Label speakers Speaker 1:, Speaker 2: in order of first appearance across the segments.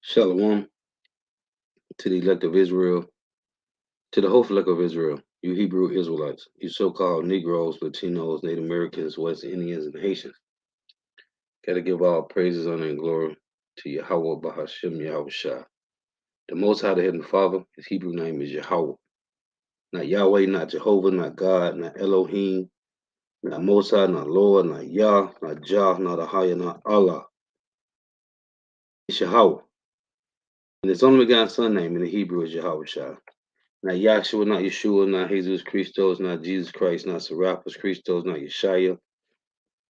Speaker 1: Shalom to the elect of Israel, to the whole elect of Israel, you Hebrew Israelites, you so-called Negroes, Latinos, Native Americans, West Indians, and Haitians. Gotta give all praises, honor, and glory to Yahweh Bahashim Yahweh Shah. The Most High, the Heavenly Father, his Hebrew name is Yahweh. Not Yahweh, not Jehovah, not God, not Elohim, not Most High, not Lord, not Yah, not Jah, not Ahaya, not Allah. It's Yahweh. And his only begotten son name in the Hebrew is Yahweh Shah. Not Yahshua, not Yeshua, not Jesus Christos, not Jesus Christ, not Serapis Christos, not Yeshaya,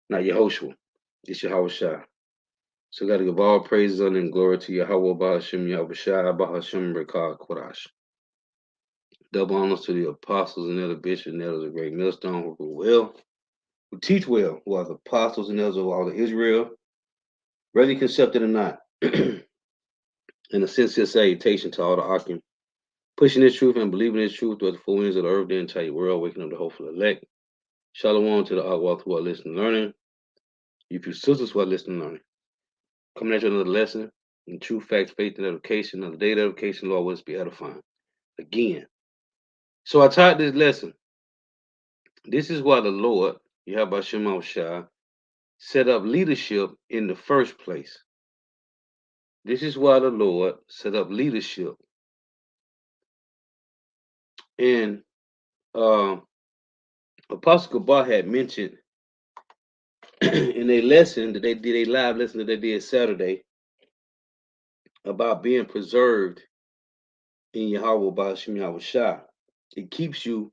Speaker 1: not Yehoshua. It's Yahweh Shah. So got to give all praises and glory to Yahweh Bahashim Yahweh Shah Bahashim Rekah Kodash. Double honors to the apostles and elder bishops and elders of Great Millstone who rule well, who teach well, who are the apostles and elders of all of Israel, whether you accept it or not. And a sincere salutation to all the Akim, pushing this truth and believing this truth throughout the four winds of the earth, the entire world, waking up the hopeful elect. Shalom to the Akwal who are listening and learning. You few sisters who are listening and learning. Coming at you another lesson in true facts, faith, and education. Another day of education, Lord, will us be edifying. Again. So I taught this lesson. This is why the Lord, Yahweh Shema Shah, set up leadership in the first place. This is why the Lord set up leadership. And Apostle Gabar had mentioned in a lesson that they did, a live lesson that they did Saturday, about being preserved in Yahweh Ba'ashim Yahweh Shah. It keeps you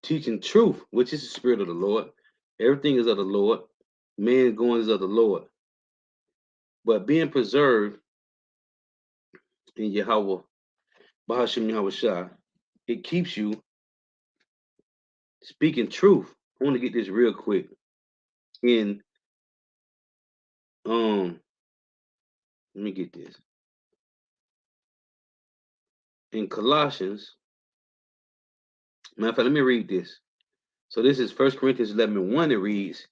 Speaker 1: teaching truth, which is the spirit of the Lord. Everything is of the Lord. Man going is of the Lord. But being preserved in Yahweh Ba'ashim Yahweh Shah, it keeps you speaking truth. I want to get this real quick. In let me get this. In Colossians, matter of fact, let me read this. So this is 1 Corinthians 11:1. It reads,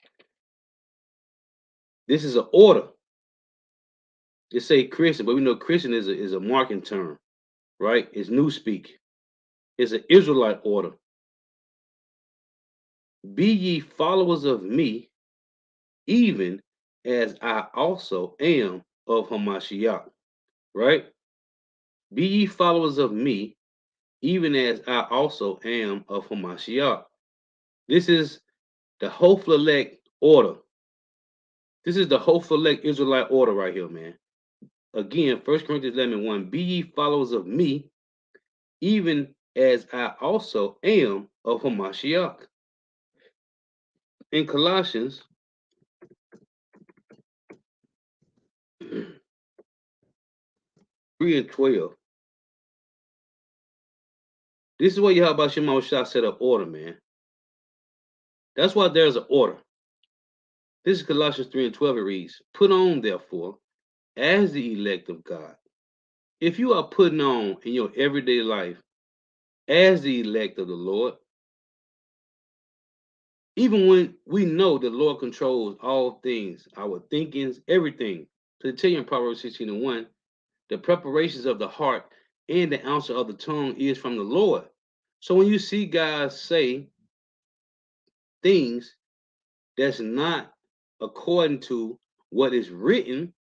Speaker 1: this is an order. It say Christian, but we know Christian is a marking term, right? It's new speak. It's an Israelite order. Be ye followers of me, even as I also am of Hamashiach, right? Be ye followers of me, even as I also am of Hamashiach. This is the Hophelelect order. This is the Hophelelect Israelite order right here, man. Again, 1 Corinthians 11:1. Be ye followers of me, even as I also am of Hamashiach. In Colossians 3:12. This is what Yahweh Shema Shah set up order, man. That's why there's an order. This is Colossians 3:12. It reads, put on, therefore, as the elect of God. If you are putting on in your everyday life as the elect of the Lord, even when we know the Lord controls all things, our thinkings, everything. To tell you in Proverbs 16:1, the preparations of the heart and the answer of the tongue is from the Lord. So when you see guys say things that's not according to what is written,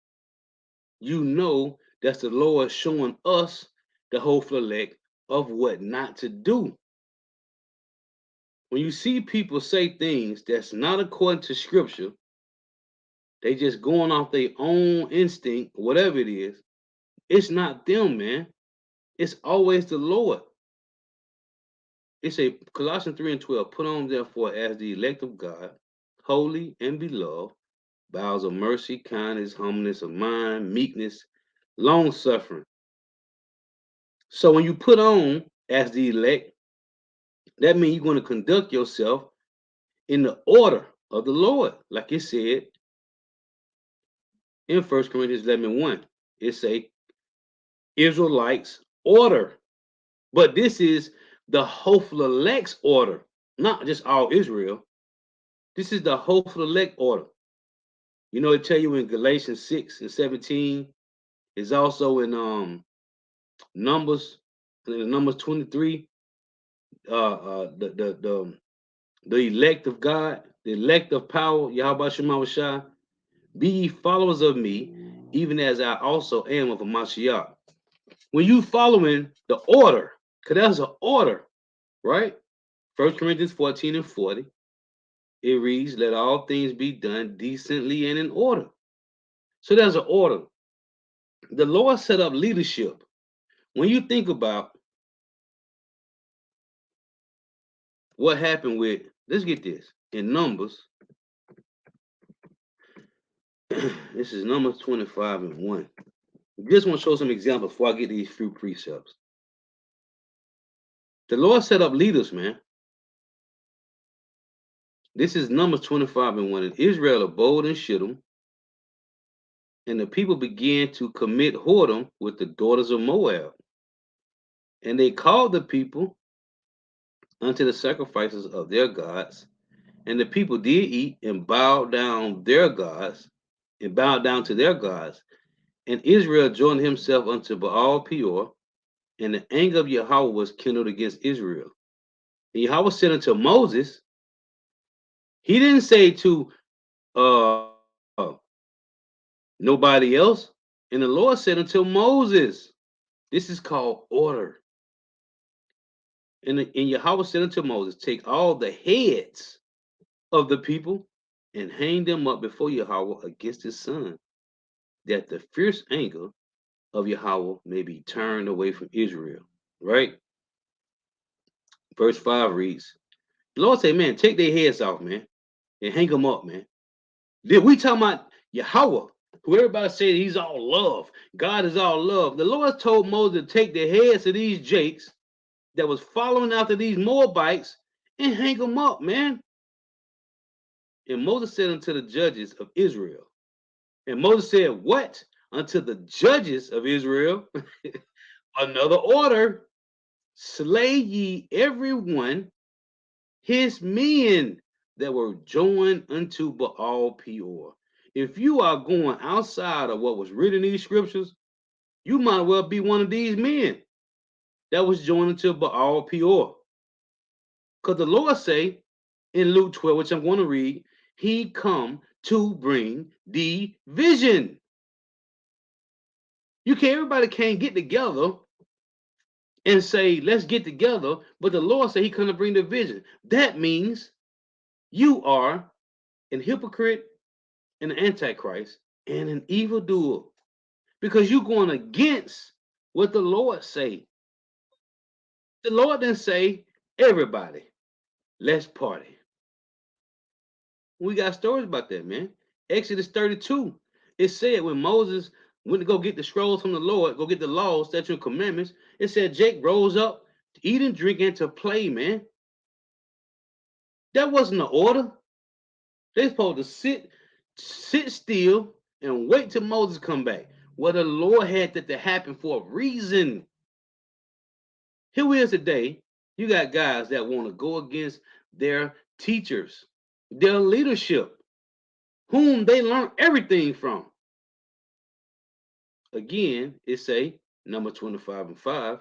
Speaker 1: you know that's the Lord showing us the whole elect of what not to do. When you see people say things that's not according to scripture, they just going off their own instinct, whatever it is, it's not them, man. It's always the Lord. It's a Colossians 3:12. Put on therefore as the elect of God, holy and beloved, bowels of mercy, kindness, humbleness of mind, meekness, long suffering. So when you put on as the elect, that means you're going to conduct yourself in the order of the Lord, like it said in 1 Corinthians 11:1. It's a Israelites order. But this is the hopeful elect's order, not just all Israel. This is the hopeful elect order. You know, it tell you in Galatians 6 and 17. It's also in Numbers, in Numbers 23. The elect of God, the elect of power, Yahweh Shema Shai, be ye followers of me, even as I also am of a Mashiach. When you following the order, because that's an order, right? 1 Corinthians 14 and 40, it reads, let all things be done decently and in order. So there's an order. The Lord set up leadership. When you think about what happened with, let's get this, in Numbers, this is Numbers 25 and 1. I just want to show some examples before I get these few precepts. The Lord set up leaders, man. This is Numbers 25 and 1. And Israel abode in Shittim, and the people began to commit whoredom with the daughters of Moab. And they called the people unto the sacrifices of their gods. And the people did eat and bowed down their gods, and bowed down to their gods. And Israel joined himself unto Baal Peor, and the anger of Yahweh was kindled against Israel. And Yahweh said unto Moses, he didn't say to nobody else. And the Lord said unto Moses, this is called order. And Yahweh said unto Moses, take all the heads of the people and hang them up before Yahweh against his son, that the fierce anger of Yahweh may be turned away from Israel. Right? Verse 5 reads, the Lord said, man, take their heads off, man, and hang them up, man. Then we talking about Yahweh, who everybody said he's all love. God is all love. The Lord told Moses to take the heads of these jakes that was following after these Moabites and hang them up, man. And Moses said unto the judges of Israel, and Moses said, what? Unto the judges of Israel, another order, slay ye every one his men that were joined unto Baal Peor. If you are going outside of what was written in these scriptures, you might well be one of these men that was joined unto Baal Peor. Because the Lord say in Luke 12, which I'm going to read, he come to bring division. Everybody can't get together and say, let's get together, but the Lord said he come to bring division. That means you are an hypocrite, an antichrist, and an evildoer, because you're going against what the Lord say. The Lord didn't say, everybody, let's party. We got stories about that, man. Exodus 32, it said when Moses went to go get the scrolls from the Lord, go get the laws, statutes, and commandments, it said Jake rose up to eat and drink and to play, man. That wasn't the order. They supposed to sit still and wait till Moses come back. Well, the Lord had that to happen for a reason. Here we is today. You got guys that want to go against their teachers, their leadership, whom they learned everything from. Again, it say, number 25 and 5,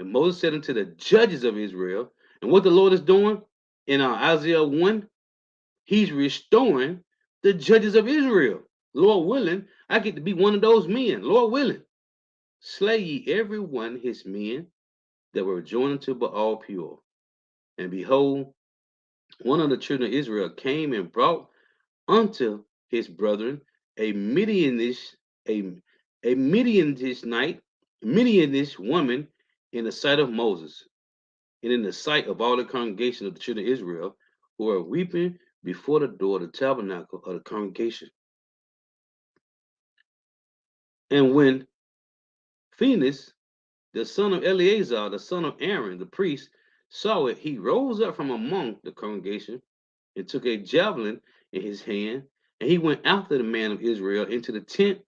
Speaker 1: and Moses said unto the judges of Israel, and what the Lord is doing in Isaiah 1, he's restoring the judges of Israel. Lord willing, I get to be one of those men. Lord willing, slay ye every one his men that were joined to Baal Peor. And behold, one of the children of Israel came and brought unto his brethren a Midianish, a Midianish woman in the sight of Moses, and in the sight of all the congregation of the children of Israel, who are weeping before the door of the tabernacle of the congregation. And when Phinehas, the son of Eleazar, the son of Aaron, the priest, saw it, he rose up from among the congregation and took a javelin in his hand, and he went after the man of Israel into the tent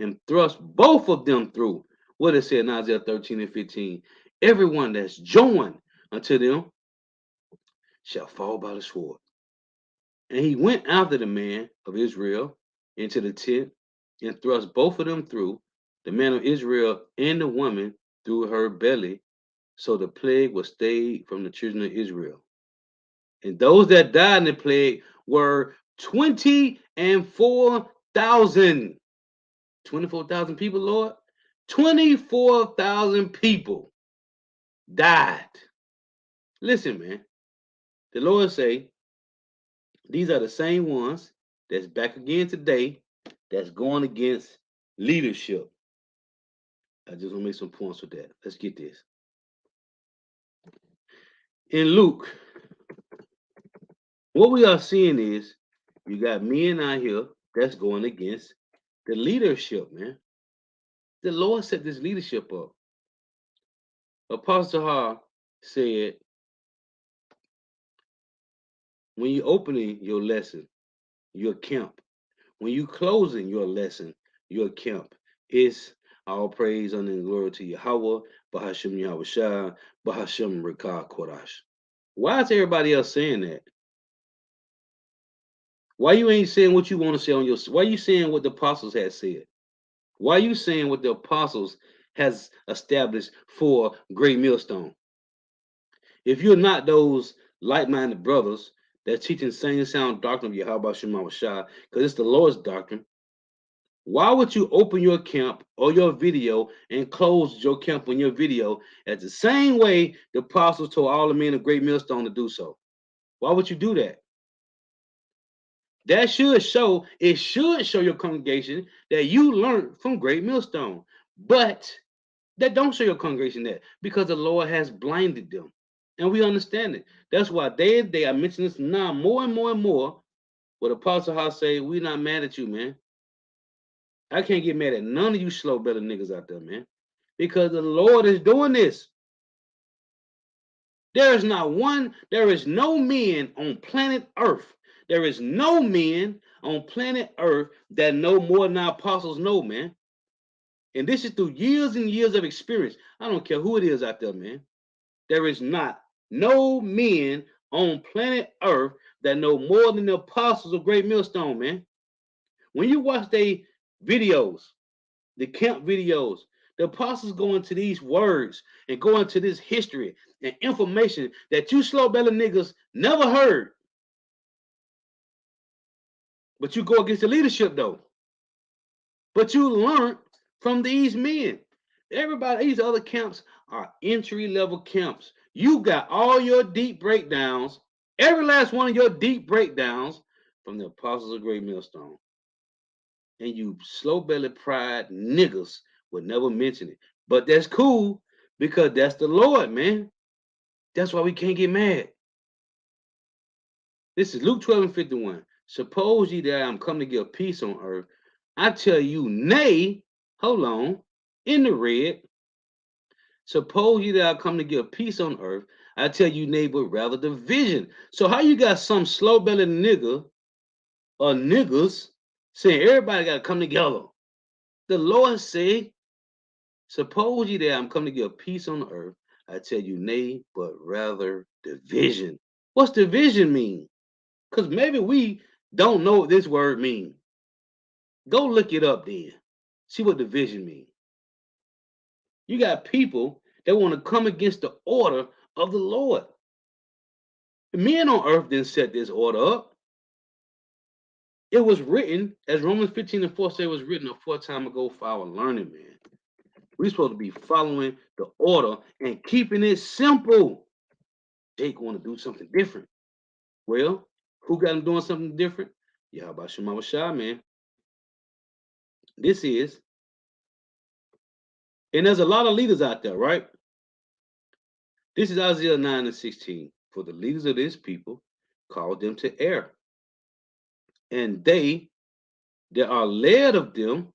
Speaker 1: and thrust both of them through. What it said in Isaiah 13 and 15. Everyone that's joined unto them shall fall by the sword. And he went after the man of Israel into the tent and thrust both of them through, the man of Israel and the woman through her belly. So the plague was stayed from the children of Israel. And those that died in the plague were 24,000. 24,000 people, Lord. 24,000 people died. Listen, man. The Lord say, these are the same ones that's back again today that's going against leadership. I just want to make some points with that. Let's get this. In Luke, what we are seeing is you got men out here that's going against the leadership, man. The Lord set this leadership up. Apostle Ha said, when you opening your lesson, your camp. When you closing your lesson, your camp, it's all praise and glory to Yahweh, Bahashem Yahweh Shah, Bahashem Rekah Kodash. Why is everybody else saying that? Why you ain't saying what you want to say on your? Why you saying what the apostles had said? Why you saying what the apostles has established for Great Millstone? If you're not those like-minded brothers that's teaching same sound doctrine of Yahweh Shema Shah, because it's the Lord's doctrine, why would you open your camp or your video and close your camp on your video at the same way the apostles told all the men of Great Millstone to do so? Why would you do that? That should show, it should show your congregation that you learned from Great Millstone. But that don't show your congregation that because the Lord has blinded them. And we understand it. That's why they I mention this now more and more and more. What Apostle House say, we not mad at you, man. I can't get mad at none of you slow better niggas out there, man. Because the Lord is doing this. There is no men on planet Earth. There is no men on planet Earth that know more than our apostles know, man. And this is through years and years of experience. I don't care who it is out there, man. There is not no men on planet Earth that know more than the apostles of Great Millstone, man. When you watch their videos, the camp videos, the apostles go into these words and go into this history and information that you slow belly niggas never heard. But you go against the leadership though. But you learn from these men. Everybody, these other camps are entry-level camps. You got all your deep breakdowns, every last one of your deep breakdowns from the apostles of Great Millstone. And you slow belly pride niggas would never mention it. But that's cool because that's the Lord, man. That's why we can't get mad. This is Luke 12:51. Suppose ye that I'm come to give peace on earth. I tell you, nay, hold on, in the red. Suppose ye that I come to give peace on earth. I tell you, nay, but rather division. So how you got some slow belly nigga or niggas saying everybody got to come together? The Lord say, suppose ye that I'm come to give peace on earth. I tell you, nay, but rather division. What's division mean? Because maybe we don't know what this word means. Go look it up then. See what division means. You got people that want to come against the order of the Lord. The men on earth didn't set this order up. It was written, as Romans 15:4 say, it was written a fore time ago for our learning, man. We're supposed to be following the order and keeping it simple. Jake want to do something different. Well, who got him doing something different? Yahweh Shema Shah, man. This is, and there's a lot of leaders out there, right? This is Isaiah 9:16. For the leaders of this people called them to err, and they that are led of them,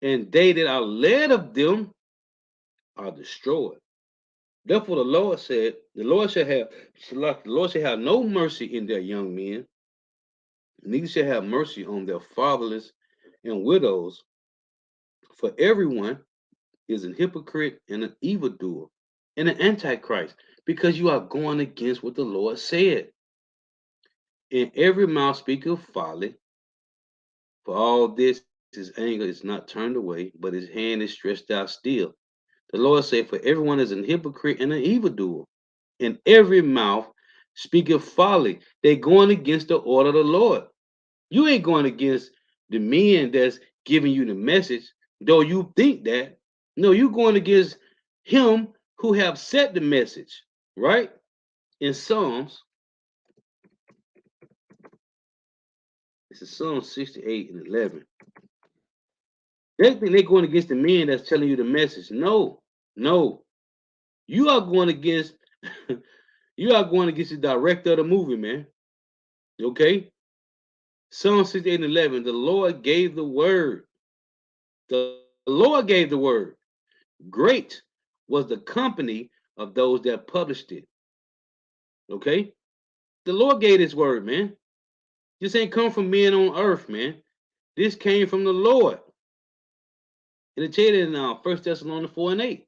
Speaker 1: and they that are led of them are destroyed. Therefore, the Lord said, the Lord shall have no mercy in their young men, neither shall have mercy on their fatherless and widows, for everyone is an hypocrite and an evildoer and an antichrist, because you are going against what the Lord said. In every mouth speaketh folly, For all this, his anger is not turned away, but his hand is stretched out still. The Lord said, for everyone is an hypocrite and an evildoer, and every mouth speaketh folly. They going against the order of the Lord. You ain't going against the men that's giving you the message, though you think that. No, you going against him who have set the message, right? In Psalms, this is Psalm 68 and 11. They think they're going against the men that's telling you the message. No, no. You are going against you are going against the director of the movie, man. Okay? Psalm 68 and 11. The Lord gave the word. The Lord gave the word. Great was the company of those that published it. Okay? The Lord gave his word, man. This ain't come from men on earth, man. This came from the Lord. And it tell you in 1 Thessalonians 4 and 8.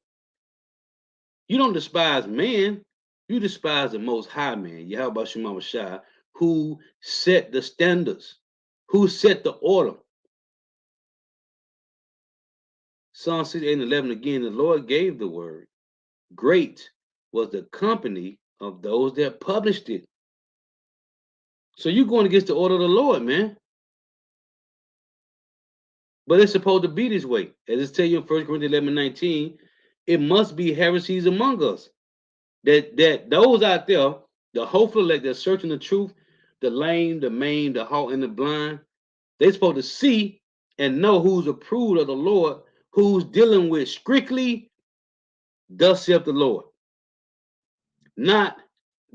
Speaker 1: You don't despise man, you despise the most high man, Yahweh Shema Shai, who set the standards, who set the order. Psalm 68 and 11 again, the Lord gave the word. Great was the company of those that published it. So you're going against the order of the Lord, man. But it's supposed to be this way. As it's tell you in 1 Corinthians 11:19, it must be heresies among us. That those out there, the hopeful elect, they're searching the truth, the lame, the maimed, the halt, and the blind, they're supposed to see and know who's approved of the Lord, who's dealing with strictly thus saith the Lord. Not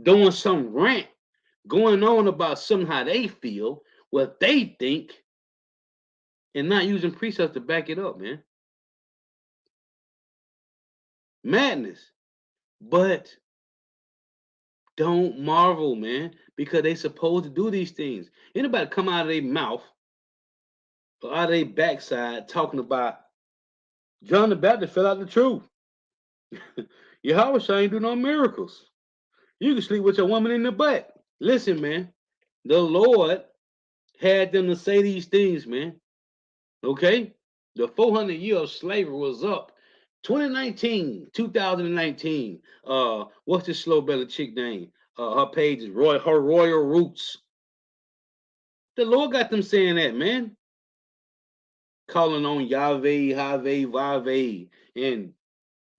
Speaker 1: doing some rant, going on about something how they feel, what they think, and not using precepts to back it up, man. Madness. But don't marvel, man, because they supposed to do these things. Anybody come out of their mouth or out of their backside talking about John the Baptist fell out the truth. Yahweh ain't do no miracles. You can sleep with your woman in the butt. Listen, man, the Lord had them to say these things, man. Okay? The 400 year of slavery was up. 2019. What's this slow belly chick name? Her page is her Royal Roots. The Lord got them saying that, man. Calling on Yahweh, Haveh, Vaveh, and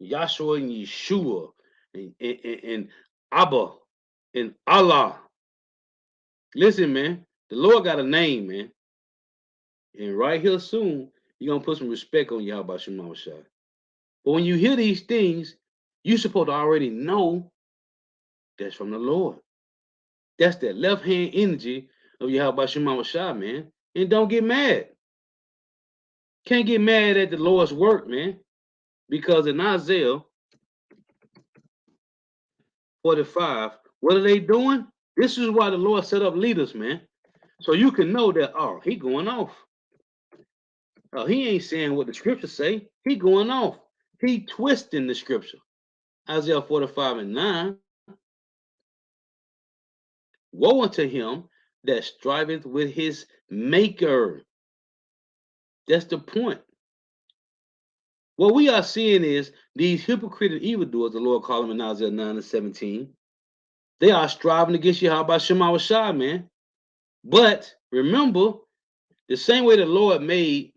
Speaker 1: Yahshua and Yeshua, and Abba, and Allah. Listen, man, the Lord got a name, man. And right here soon, you're going to put some respect on Yahweh Shema Shai. But when you hear these things, you're supposed to already know that's from the Lord. That's that left-hand energy of Yahweh Shema Shai, man. And don't get mad. Can't get mad at the Lord's work, man. Because in Isaiah 45, what are they doing? This is why the Lord set up leaders, man. So you can know that, oh, he going off. Oh, he ain't saying what the scriptures say. He going off. He twisting the scripture. Isaiah 45 and 9. Woe unto him that striveth with his maker. That's the point. What we are seeing is these hypocrite and evildoers, the Lord called them in Isaiah 9 and 17. They are striving against Yahweh Shema Shai, man. But remember, the same way the Lord made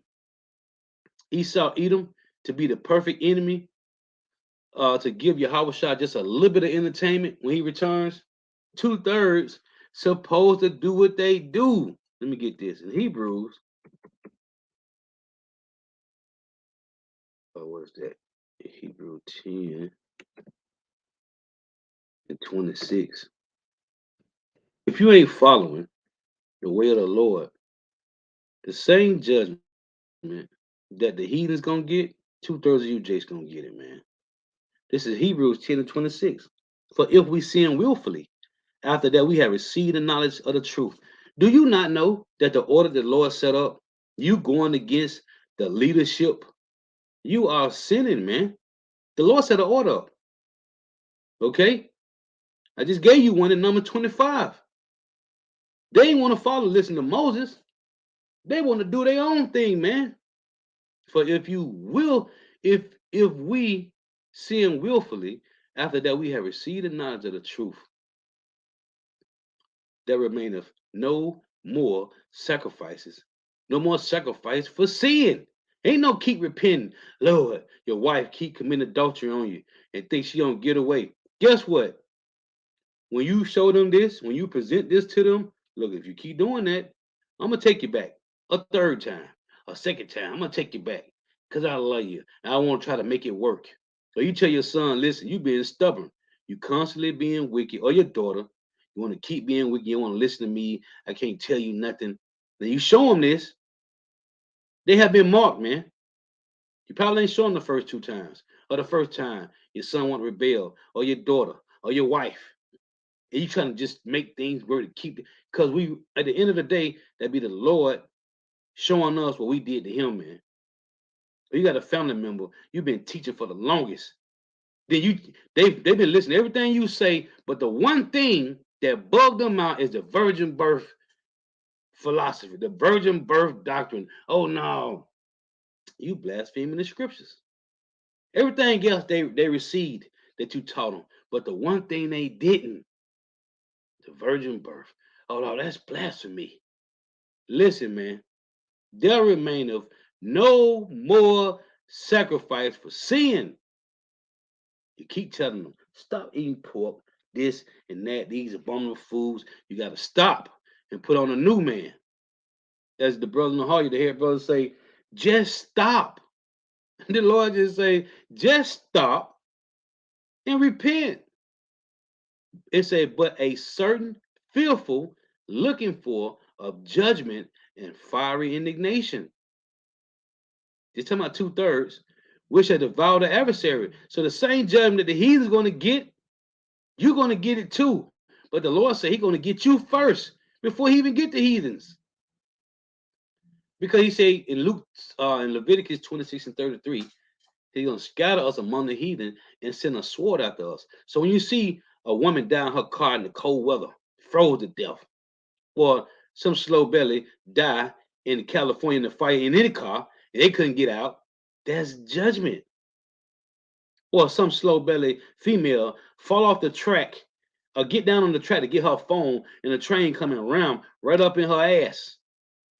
Speaker 1: Esau Edom to be the perfect enemy, to give Yahweh Shai just a little bit of entertainment when he returns, 2/3 supposed to do what they do. Let me get this in Hebrews. Oh, what's that? Hebrew 10 and 26. If you ain't following the way of the Lord, the same judgment that the heathen's gonna get, 2/3 of you Jake's gonna get it, man. This is Hebrews 10 and 26. For if we sin willfully, after that we have received the knowledge of the truth. Do you not know that the order the Lord set up, you going against the leadership, you are sinning, man. The Lord set an order up. Okay? I just gave you one in number 25. They didn't want to listen to Moses. They want to do their own thing, man. For if you will, if we sin willfully, after that we have received the knowledge of the truth, there remaineth no more sacrifices, no more sacrifice for sin. Ain't no keep repenting. Lord, your wife keep committing adultery on you and think she don't get away. Guess what? When you show them this, when you present this to them, look, if you keep doing that, I'm gonna take you back a third time, a second time. I'm gonna take you back because I love you. And I want to try to make it work. So you tell your son, listen, you being stubborn, you constantly being wicked, or your daughter, you want to keep being wicked, you want to listen to me. I can't tell you nothing. Then you show them this, they have been marked, man. You probably ain't show them the first two times, or the first time your son want to rebel, or your daughter, or your wife. And you trying to just make things work to keep it. Because we, at the end of the day, that be the Lord showing us what we did to him, man. You got a family member you've been teaching for the longest. Then they've been listening to everything you say, but the one thing that bugged them out is the virgin birth philosophy, the virgin birth doctrine. Oh no, you blaspheming the scriptures. Everything else they received that you taught them, but the one thing they didn't, the virgin birth. Oh no, that's blasphemy. Listen, man, there remaineth no more sacrifice for sin. You keep telling them, stop eating pork, this and that, these abominable foods. You got to stop and put on a new man. As the brother in the hall, the head brother say, just stop. The Lord just say, just stop and repent. It said, but a certain fearful looking for of judgment and fiery indignation. It's talking about 2/3, which shall devour the adversary. So the same judgment that the heathen's going to get, you're going to get it too. But the Lord said He's going to get you first before He even get the heathens. Because He said in Luke, in Leviticus 26:33, He's going to scatter us among the heathen and send a sword after us. So when you see a woman down her car in the cold weather, froze to death, or some slow belly die in California in the fire in any car and they couldn't get out, that's judgment. Or some slow belly female fall off the track or get down on the track to get her phone and the train coming around right up in her ass.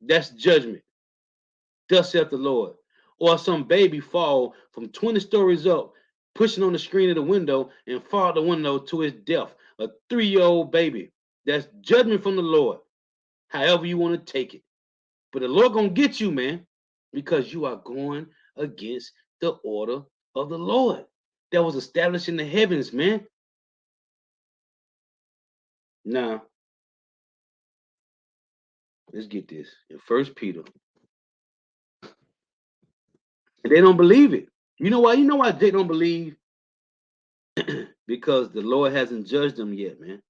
Speaker 1: That's judgment. Thus saith the Lord. Or some baby fall from 20 stories up, pushing on the screen of the window and fall out the window to his death. A 3-year-old baby. That's judgment from the Lord. However you want to take it. But the Lord gonna get you, man, because you are going against the order of the Lord that was established in the heavens, man. Now, let's get this. In First Peter, and they don't believe it. You know why? You know why they don't believe? Because the Lord hasn't judged them yet, man.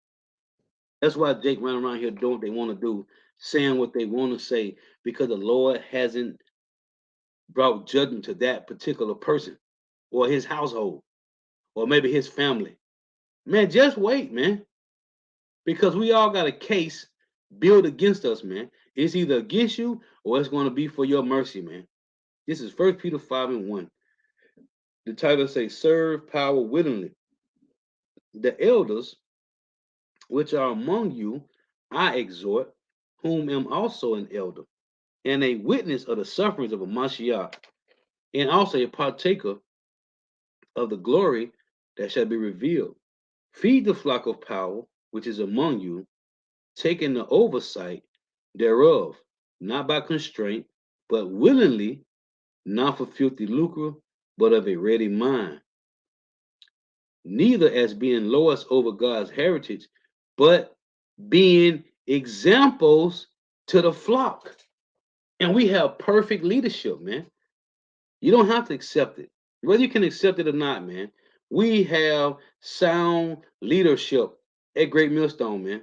Speaker 1: That's why Jake run around here doing what they want to do, saying what they want to say, because the Lord hasn't brought judgment to that particular person or his household or maybe his family. Man, just wait, man. Because we all got a case built against us, man. It's either against you or it's going to be for your mercy, man. This is 1 Peter 5:1. The title says, serve power willingly. The elders which are among you, I exhort, whom am also an elder, and a witness of the sufferings of a Mashiach, and also a partaker of the glory that shall be revealed. Feed the flock of power which is among you, taking the oversight thereof, not by constraint, but willingly, not for filthy lucre, but of a ready mind. Neither as being lords over God's heritage, but being examples to the flock. And we have perfect leadership, man. You don't have to accept it. Whether you can accept it or not, man. We have sound leadership at Great Millstone, man.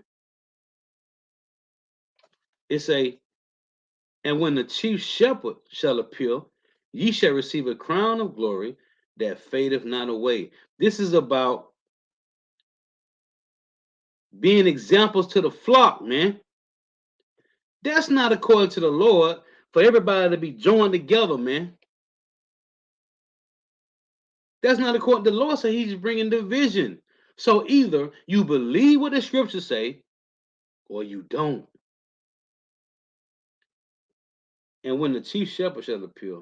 Speaker 1: It's a, and when the chief shepherd shall appear, ye shall receive a crown of glory that fadeth not away. This is about being examples to the flock, man. That's not according to the Lord. for everybody to be joined together, man. That's not according to the Lord. So he's bringing division. So either you believe what the scriptures say or you don't. And when the chief shepherd shall appear,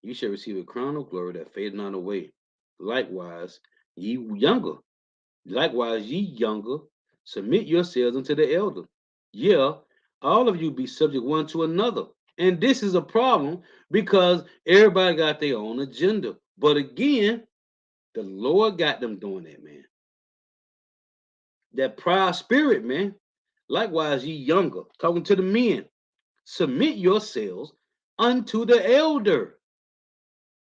Speaker 1: you shall receive a crown of glory that fadeth not away. Likewise, ye younger, submit yourselves unto the elder. Yeah, all of you be subject one to another. And this is a problem because everybody got their own agenda. But again, the Lord got them doing that, man. That proud spirit, man. Likewise, ye younger, talking to the men, submit yourselves unto the elder.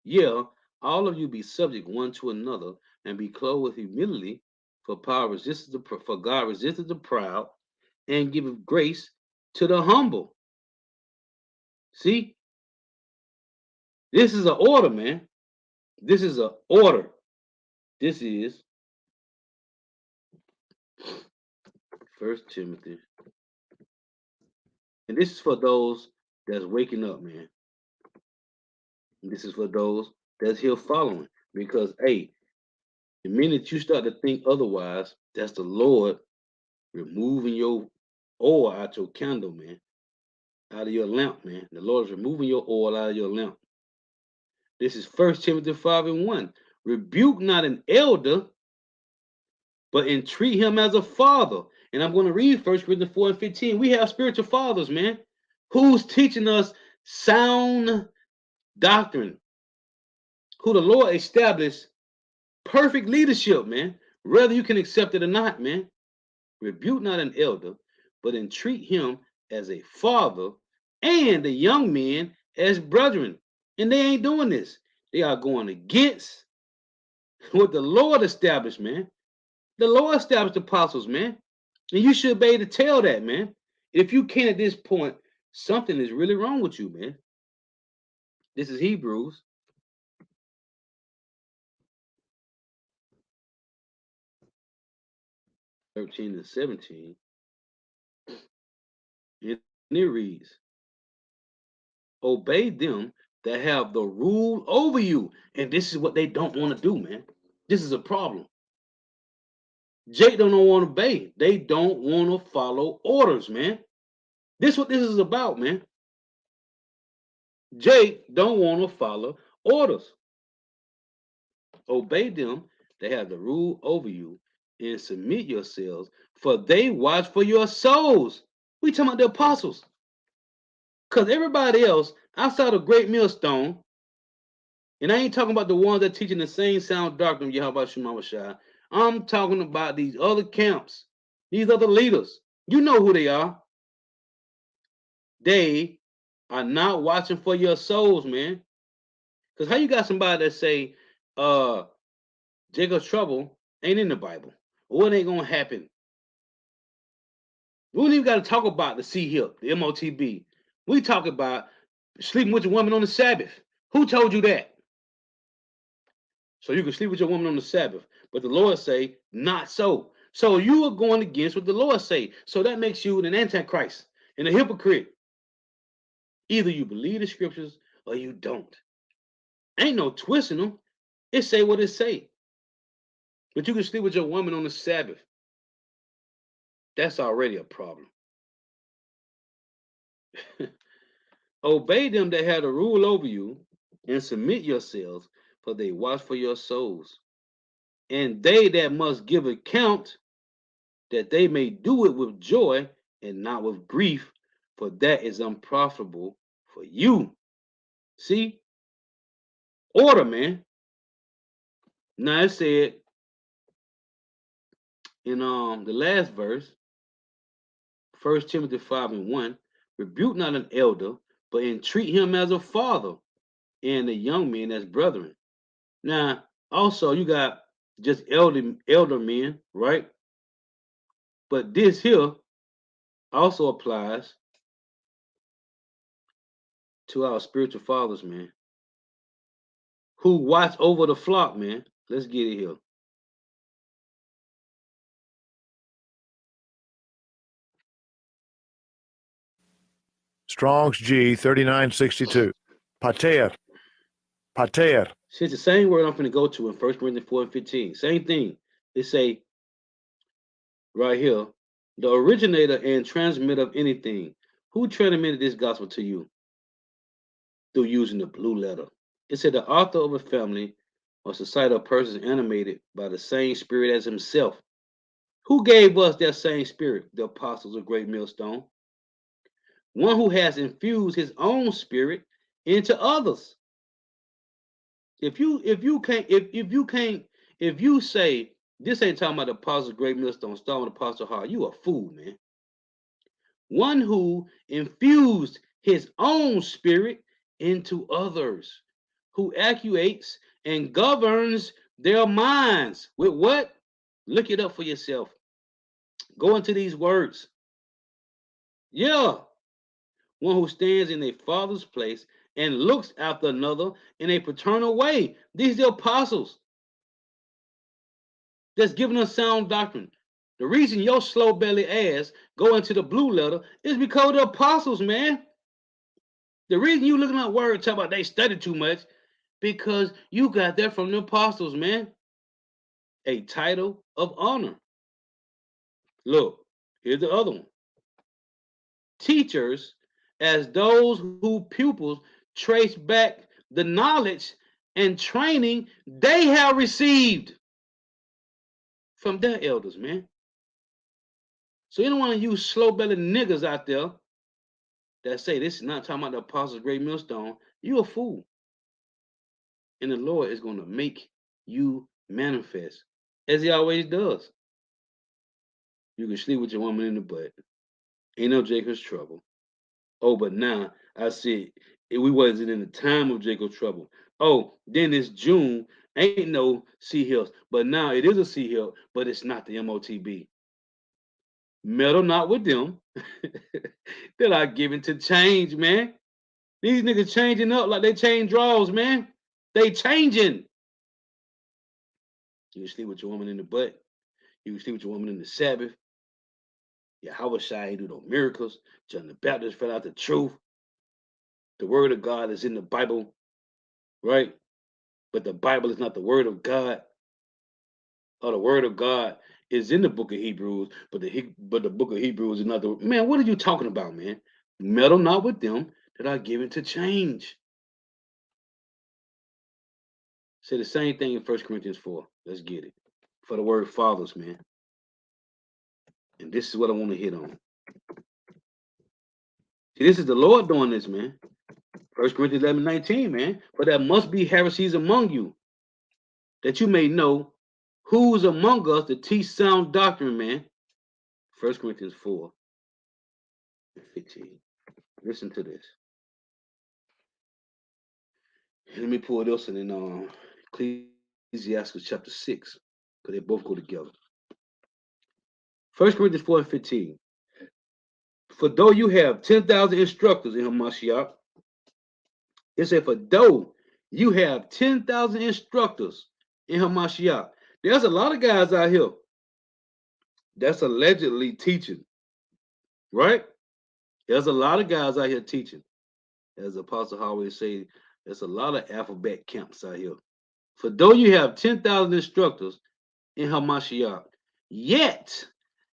Speaker 1: Yeah, all of you be subject one to another, and be clothed with humility, for for God resisteth the proud, and giveth grace to the humble. See, this is an order, man. This is an order. This is First Timothy, and this is for those that's waking up, man. This is for those that's here following, because hey, the minute you start to think otherwise, that's the Lord removing your oil out your candle, man, out of your lamp, man. The Lord is removing your oil out of your lamp. This is First Timothy 5:1. Rebuke not an elder, but entreat him as a father. And I'm going to read First Corinthians 4:15. We have spiritual fathers, man, who's teaching us sound doctrine, who the Lord established perfect leadership, man. Whether you can accept it or not, man. Rebuke not an elder, but entreat him as a father, and the young men as brethren. And they ain't doing this. They are going against what the Lord established, man. The Lord established apostles, man. And you should be able to tell that, man. If you can't at this point, something is really wrong with you, man. This is Hebrews 13 and 17. And it reads, obey them that have the rule over you. And this is what they don't want to do, man. This is a problem. Jake don't want to obey. They don't want to follow orders, man. This is what this is about, man. Jake don't want to follow orders. Obey them that have the rule over you, and submit yourselves, for they watch for your souls. We talking about the apostles. Because everybody else outside of Great Millstone, and I ain't talking about the ones that teaching the same sound doctrine, Yahweh Shema Shai. I'm talking about these other camps, these other leaders. You know who they are. They are not watching for your souls, man. Because how you got somebody that say, Jacob's trouble ain't in the Bible? What ain't gonna happen? We don't even got to talk about the C hip, the MOTB. We talk about sleeping with your woman on the Sabbath. Who told you that? So you can sleep with your woman on the Sabbath, but the Lord say not so. So you are going against what the Lord say. So that makes you an antichrist and a hypocrite. Either you believe the scriptures or you don't. Ain't no twisting them. It say what it say. But you can sleep with your woman on the Sabbath. That's already a problem. Obey them that have the rule over you, and submit yourselves, for they watch for your souls. And they that must give account, that they may do it with joy and not with grief, for that is unprofitable for you. See? Order, man. Now it said in the last verse, 1 Timothy 5:1, rebuke not an elder, but entreat him as a father, and the young men as brethren. Now, also you got just elder men, right? But this here also applies to our spiritual fathers, man, who watch over the flock, man. Let's get it here.
Speaker 2: Strong's G 3962. Pater. Pater.
Speaker 1: See, it's the same word I'm going to go to in 1 Corinthians 4 and 15. Same thing. It say right here, the originator and transmitter of anything. Who transmitted this gospel to you? Through using the blue letter. It said the author of a family or society of persons animated by the same spirit as himself. Who gave us that same spirit? The apostles of Great Millstone. One who has infused his own spirit into others. If you say this ain't talking about the apostles of Great Millstone, starting with Apostle Hart, you a fool, man. One who infused his own spirit into others, who actuates and governs their minds with what? Look it up for yourself. Go into these words. Yeah. One who stands in a father's place and looks after another in a paternal way. These are the apostles that's giving us sound doctrine. The reason your slow belly ass go into the blue letter is because of the apostles, man. The reason you looking at words talking about they study too much, because you got that from the apostles, man. A title of honor. Look, here's the other one. Teachers, as those who pupils trace back the knowledge and training they have received from their elders, man. So you don't want to use slow-bellied niggas out there that say this is not talking about the apostles of Great Millstone. You a fool. And the Lord is going to make you manifest, as he always does. You can sleep with your woman in the butt. Ain't no Jacob's trouble. Oh, but now I see we wasn't in the time of Jacob's trouble. Oh, then it's June. Ain't no Sea Hills. But now it is a Sea Hill, but it's not the MOTB. Meddle not with them. They're not given to change, man. These niggas changing up like they change draws, man. They changing. You can sleep with your woman in the butt. You can sleep with your woman in the Sabbath. Yeah, Yahweh do no miracles. John the Baptist fell out the truth. The word of God is in the Bible, right? But the Bible is not the word of God. Or the word of God is in the book of Hebrews, but the book of Hebrews is not the man. What are you talking about, man? Meddle not with them that are given to change. Say the same thing in 1 Corinthians 4. Let's get it. For the word fathers, man. And this is what I want to hit on. See, this is the Lord doing this, man. 1 Corinthians 11:19, man. For there must be heresies among you, that you may know who's among us to teach sound doctrine, man. 1 Corinthians 4:15. Listen to this. Let me pull this in Ecclesiastes chapter 6, because they both go together. 1 Corinthians 4:15. For though you have 10,000 instructors in Hamashiach, it said, for though you have 10,000 instructors in Hamashiach, there's a lot of guys out here that's allegedly teaching, right? There's a lot of guys out here teaching. As Apostle always say, there's a lot of alphabet camps out here. For though you have 10,000 instructors in Hamashiach, yet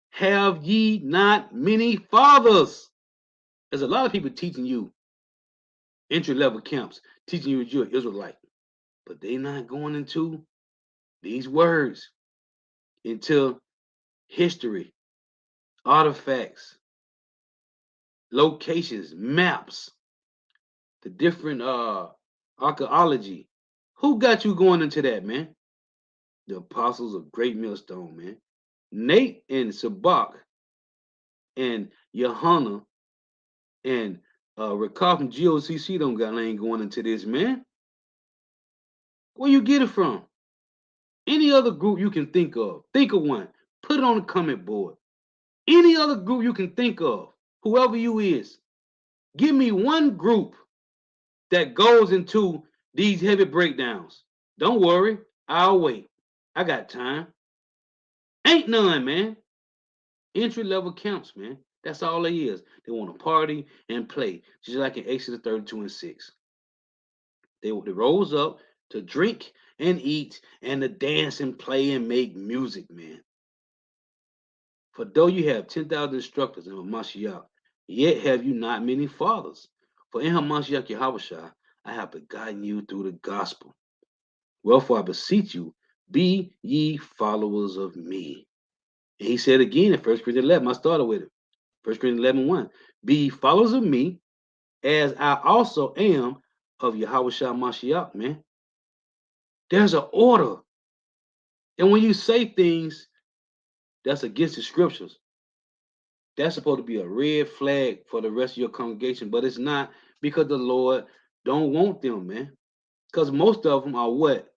Speaker 1: have ye not many fathers. There's a lot of people teaching you entry-level camps, teaching you you're an Israelite, but they're not going into these words, into history, artifacts, locations, maps, the different archaeology. Who got you going into that, man? The apostles of Great Millstone, man. Nate and Sabak and Johanna and Ricard from GOCC ain't going into this, man. Where you get it from? Any other group you can think of one. Put it on the comment board. Any other group you can think of, whoever you is, give me one group that goes into these heavy breakdowns. Don't worry, I'll wait. I got time. Ain't none, man. Entry level camps, man. That's all it is. They want to party and play, just like in Exodus 32 and 6. They rose up to drink and eat and to dance and play and make music, man. For though you have 10,000 instructors in Hamashiach, yet have you not many fathers. For in Hamashiach Yahushua, I have begotten you through the gospel. Wherefore I beseech you, be ye followers of me. And he said again in 1 Corinthians 11, I started with it. 1 Corinthians 11:1. Be ye followers of me, as I also am of Yahushua Mashiach, man. There's an order. And when you say things that's against the scriptures, that's supposed to be a red flag for the rest of your congregation, but it's not, because the Lord don't want them, man. Because most of them are what?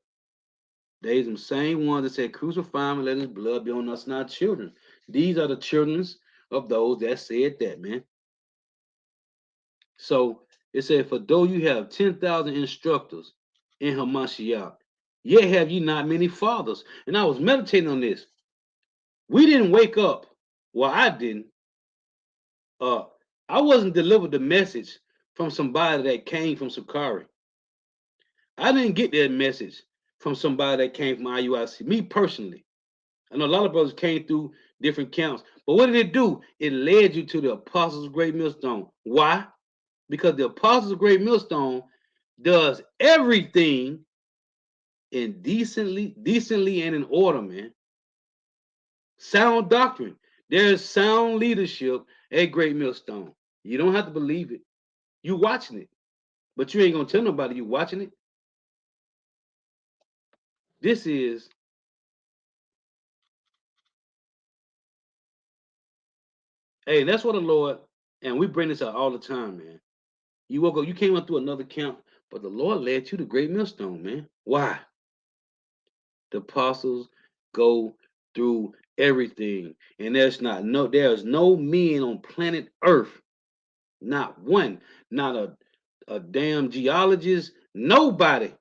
Speaker 1: They's the same ones that said, crucify him and let his blood be on us and our children. These are the children of those that said that, man. So it said, for though you have 10,000 instructors in Hamashiach, yet have you not many fathers. And I was meditating on this. We didn't wake up. Well, I didn't. I wasn't delivered the message from somebody that came from Sakari. I didn't get that message from somebody that came from IUIC. Me personally. I know a lot of brothers came through different camps. But what did it do? It led you to the Apostles of Great Millstone. Why? Because the Apostles of Great Millstone does everything in decently and in order, man. Sound doctrine. There's sound leadership at Great Millstone. You don't have to believe it. You watching it, but you ain't gonna tell nobody you watching it. This is hey, that's what the Lord, and we bring this out all the time, man. You woke up, you came up through another camp, but the Lord led you to Great Millstone, man. Why? The apostles go through everything, and there's no men on planet Earth, not one, not a damn geologist, nobody.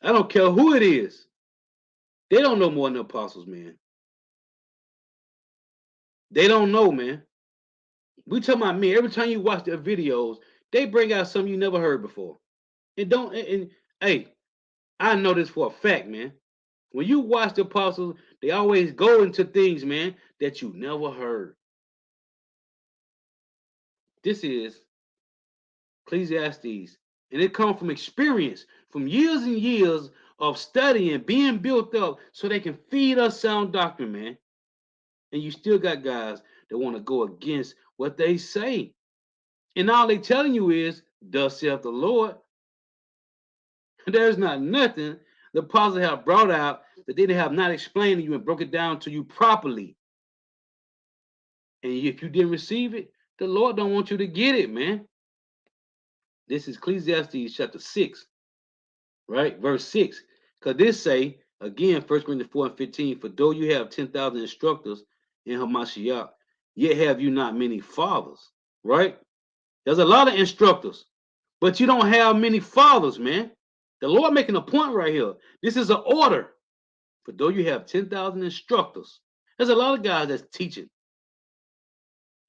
Speaker 1: I don't care who it is. They don't know more than the apostles, man. They don't know, man. We talking about me. Every time you watch their videos, they bring out something you never heard before. And don't and hey, I know this for a fact, man. When you watch the apostles, they always go into things, man, that you never heard. This is Ecclesiastes, and it comes from experience, from years and years of studying, being built up, so they can feed us sound doctrine, man. And you still got guys that want to go against what they say. And all they telling you is, thus saith the Lord. There's not nothing the apostles have brought out that they have not explained to you and broke it down to you properly. And if you didn't receive it, the Lord don't want you to get it, man. This is Ecclesiastes chapter 6, right? Verse 6. Because this say, again, 1 Corinthians 4 and 15, for though you have 10,000 instructors in Hamashiach, yet have you not many fathers, right? There's a lot of instructors, but you don't have many fathers, man. The Lord making a point right here. This is an order. For though you have 10,000 instructors, there's a lot of guys that's teaching.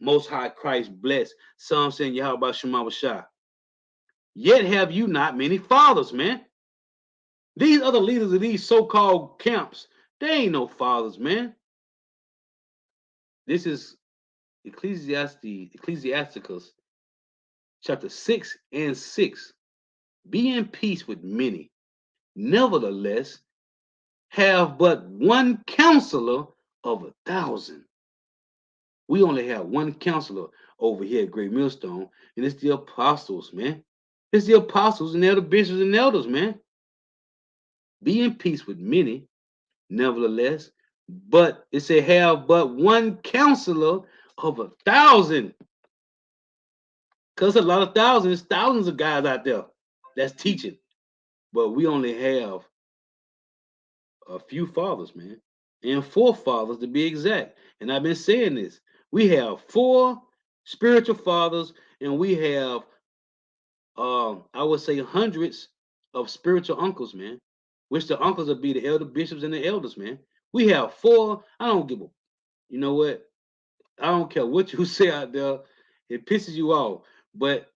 Speaker 1: Most High Christ bless. Some saying Yahweh Shema Shah. Yet have you not many fathers, man. These other leaders of these so-called camps, they ain't no fathers, man. This is Ecclesiasticus chapter 6 and 6. Be in peace with many. Nevertheless, have but one counselor of 1,000. We only have one counselor over here at Great Millstone, and it's the apostles, man. It's the apostles, and they're the bishops and elders, man. Be in peace with many, nevertheless, but it said have but one counselor of 1,000. Because a lot of thousands of guys out there that's teaching. But we only have a few fathers, man. And 4 fathers to be exact. And I've been saying this. We have 4 spiritual fathers, and we have I would say hundreds of spiritual uncles, man. Which the uncles would be the elder bishops and the elders, man. We have 4. I don't give a, you know what? I don't care what you say out there. It pisses you off. But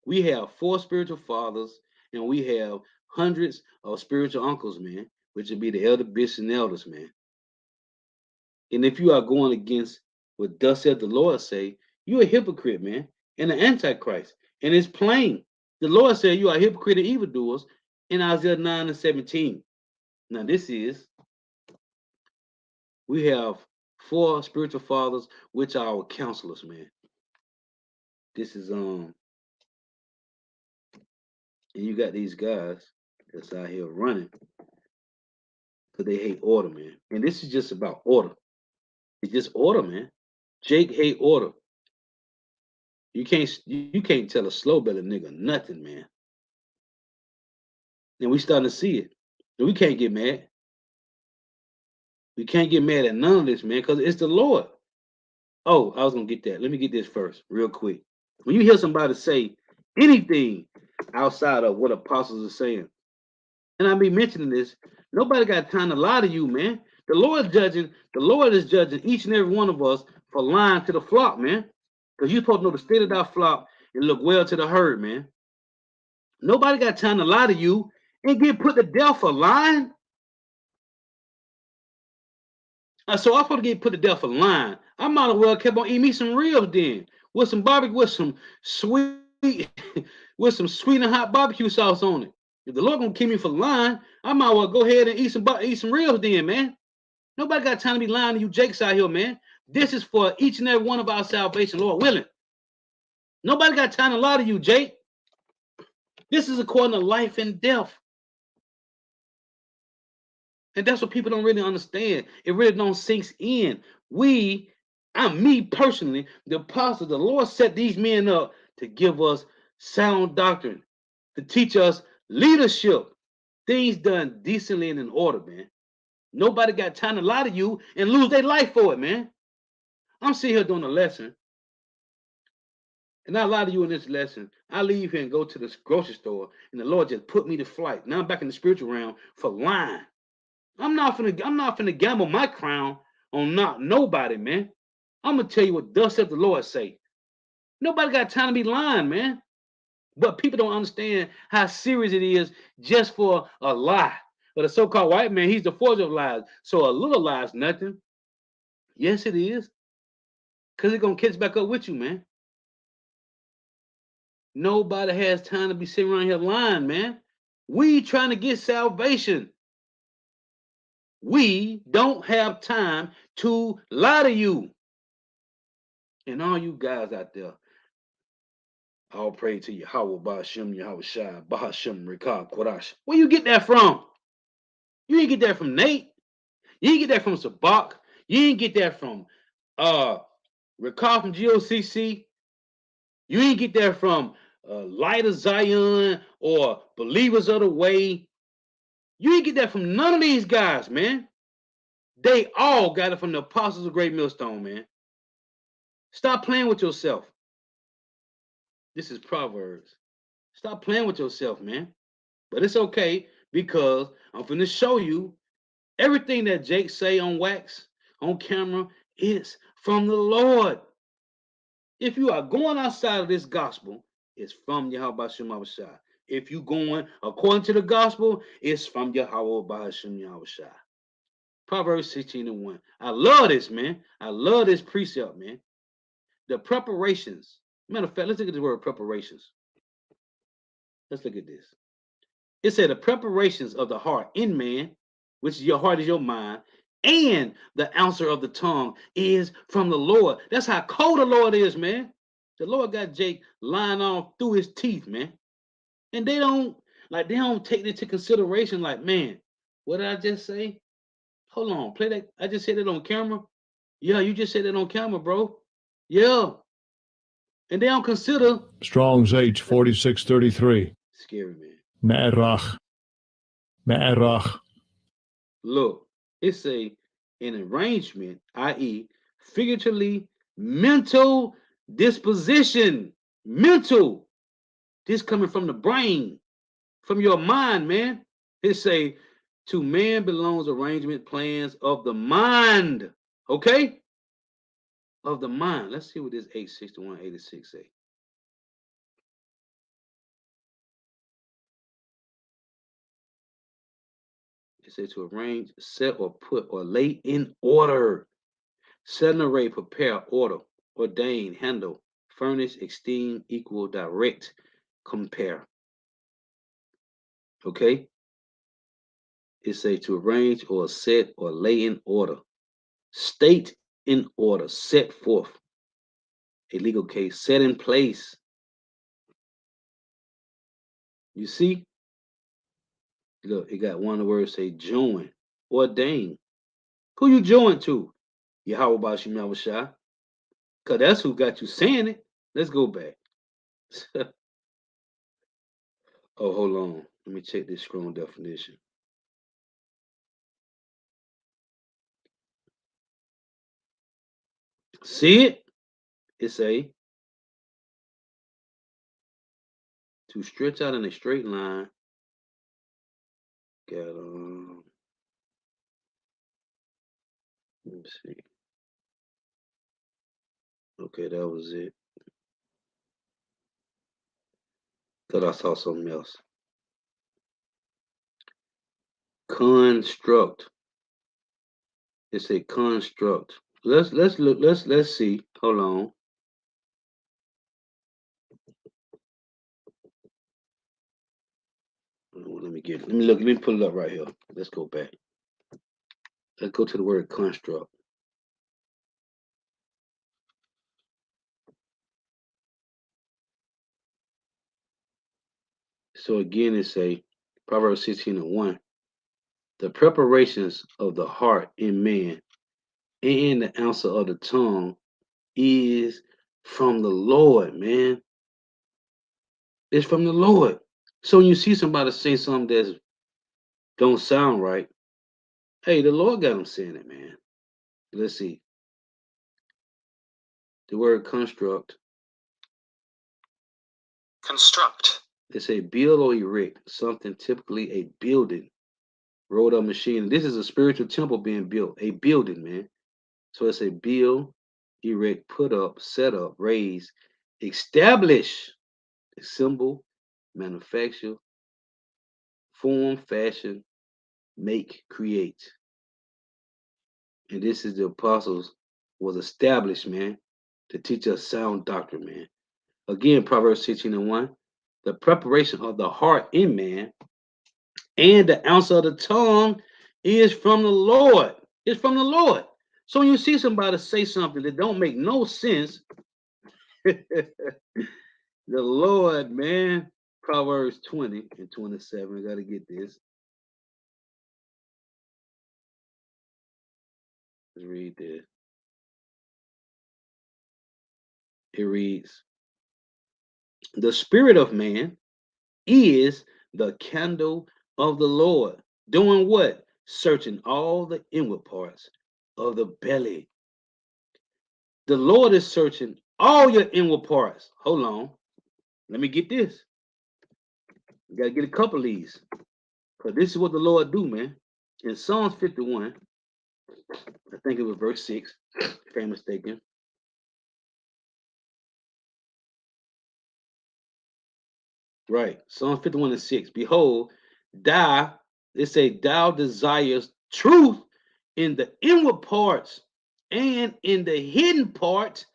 Speaker 1: we have 4 spiritual fathers and we have hundreds of spiritual uncles, man, which would be the elder bishops and elders, man. And if you are going against what thus said the Lord say, you're a hypocrite, man, and an antichrist. And it's plain. The Lord said you are hypocrite and evildoers in Isaiah 9 and 17. Now, we have 4 spiritual fathers, which are our counselors, man. This is and you got these guys that's out here running because they hate order, man. And this is just about order. It's just order, man. Jake hate order. You can't tell a slow belly nigga nothing, man. And we starting to see it. And we can't get mad. We can't get mad at none of this, man, because it's the Lord. Oh, I was gonna get that. Let me get this first, real quick. When you hear somebody say anything outside of what apostles are saying, and I be mentioning this, nobody got time to lie to you, man. The Lord is judging each and every one of us for lying to the flock, man. Because you're supposed to know the state of that flock and look well to the herd, man. Nobody got time to lie to you and get put to death for lying. So I'm supposed to get put to death for lying. I might as well kept on eating me some ribs then, with some barbecue, with some sweet, with some sweet and hot barbecue sauce on it. If the Lord gonna kill me for lying, I might as well go ahead and eat some ribs then, man. Nobody got time to be lying to you Jakes out here, man. This is for each and every one of our salvation, Lord willing. Nobody got time to lie to you, Jake. This is according to life and death. And that's what people don't really understand. It really don't sink in. Me personally, the apostle, the Lord set these men up to give us sound doctrine, to teach us leadership, things done decently and in order, man. Nobody got time to lie to you and lose their life for it, man. I'm sitting here doing a lesson, and I lie to you in this lesson. I leave here and go to the grocery store, and the Lord just put me to flight. Now I'm back in the spiritual realm for lying. I'm not finna gamble my crown on not nobody, man. I'm gonna tell you what thus said the Lord say. Nobody got time to be lying, man. But people don't understand how serious it is just for a lie. But a so-called white man, he's the forger of lies. So a little lie is nothing. Yes, it is. Because it's gonna catch back up with you, man. Nobody has time to be sitting around here lying, man. We trying to get salvation. We don't have time to lie to you. And all you guys out there, all praise to Yahweh, Bahashem, Yahweh Shai, Bahashem, Rekah, Kodash. Where you get that from? You ain't get that from Nate. You ain't get that from Sabak. You ain't get that from Rekah from GOCC. You ain't get that from Light of Zion or Believers of the Way. You ain't get that from none of these guys, man. They all got it from the apostles of Great Millstone, man. Stop playing with yourself. This is Proverbs. Stop playing with yourself, man. But it's okay because I'm finna show you everything that Jake say on wax, on camera, is from the Lord. If you are going outside of this gospel, it's from Yahweh Shem Shai. If you going according to the gospel, it's from Yahweh Shem Shai. Proverbs 16:1. I love this, man. I love this precept, man. The preparations. Matter of fact, let's look at the word preparations. Let's look at this. It said the preparations of the heart in man, which your heart is your mind, and the answer of the tongue is from the Lord. That's how cold the Lord is, man. The Lord got Jake lying on through his teeth, man. And they don't take it into consideration, like, man, what did I just say? Hold on, play that. I just said it on camera. Yeah, you just said it on camera, bro. Yeah. And they don't consider
Speaker 2: Strong's H 4633.
Speaker 1: Scary, man.
Speaker 2: Me'erach. Me'erach.
Speaker 1: Look, it's an arrangement, i.e., figuratively mental disposition. Mental. This coming from the brain, from your mind, man. It say, to man belongs arrangement plans of the mind. Okay? of the mind. Let's see what this 861:86 say. It says to arrange, set, or put, or lay in order. Set and array, prepare, order, ordain, handle, furnish, esteem, equal, direct, compare. Okay? It says to arrange or set or lay in order. State in order, set forth. A legal case, set in place. You see? Look, it got one of the words say join, ordain. Who you join to? Yahweh Bashim Yahushua. Because that's who got you saying it. Let's go back. Oh, hold on. Let me check this strong definition. See it? It's a to stretch out in a straight line. Got let me see. Okay, that was it. Thought I saw something else. Construct. It's a construct. Let's look. Let's see. Hold on. Let me look. Let me pull it up right here. Let's go back. Let's go to the word construct. So again, it's a Proverbs 16:1. The preparations of the heart in man and the answer of the tongue is from the Lord, man. It's from the Lord. So when you see somebody say something that don't sound right, hey, the Lord got them saying it, man. Let's see. The word construct. Construct. It's a build or erect, something typically a building, road or machine. This is a spiritual temple being built, a building, man. So it's a build, erect, put up, set up, raise, establish, assemble, manufacture, form, fashion, make, create. And this is the apostles was established, man, to teach us sound doctrine, man. Again, Proverbs 16:1, the preparation of the heart in man and the answer of the tongue is from the Lord. It's from the Lord. So when you see somebody say something that don't make no sense, the Lord, man, Proverbs 20:27. I got to get this. Let's read this. It reads, the spirit of man is the candle of the Lord. Doing what? Searching all the inward parts of the belly. The Lord is searching all your inward parts. Hold on. Let me get this. You got to get a couple of these. Because this is what the Lord do, man. In Psalms 51, I think it was verse 6, if I'm mistaken. Right. Psalms 51:6. Behold, thou desires truth in the inward parts, and in the hidden parts,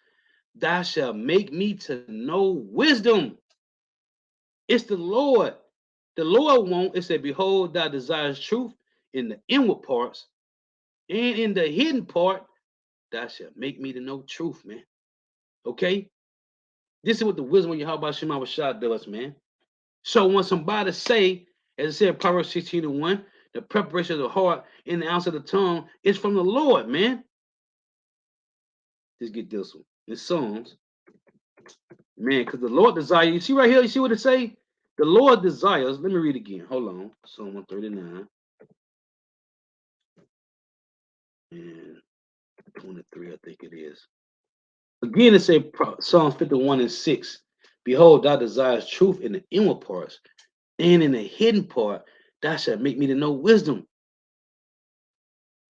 Speaker 1: thou shalt make me to know wisdom. It's the Lord. The Lord won't. It said, behold, thou desires truth in the inward parts, and in the hidden part, thou shalt make me to know truth, man. Okay? This is what the wisdom of Yahweh Shema Rashad does, man. So when somebody say, as I said, Proverbs 16:1, the preparation of the heart and the answer of the tongue is from the Lord, man. Let's get this one. In Psalms, man, because the Lord desires, you see right here, you see what it say? The Lord desires, let me read again. Hold on. Psalm 139 and 23, I think it is. Again, it says Psalms 51:6. Behold, thou desires truth in the inward parts, and in the hidden part, thou shalt make me to know wisdom.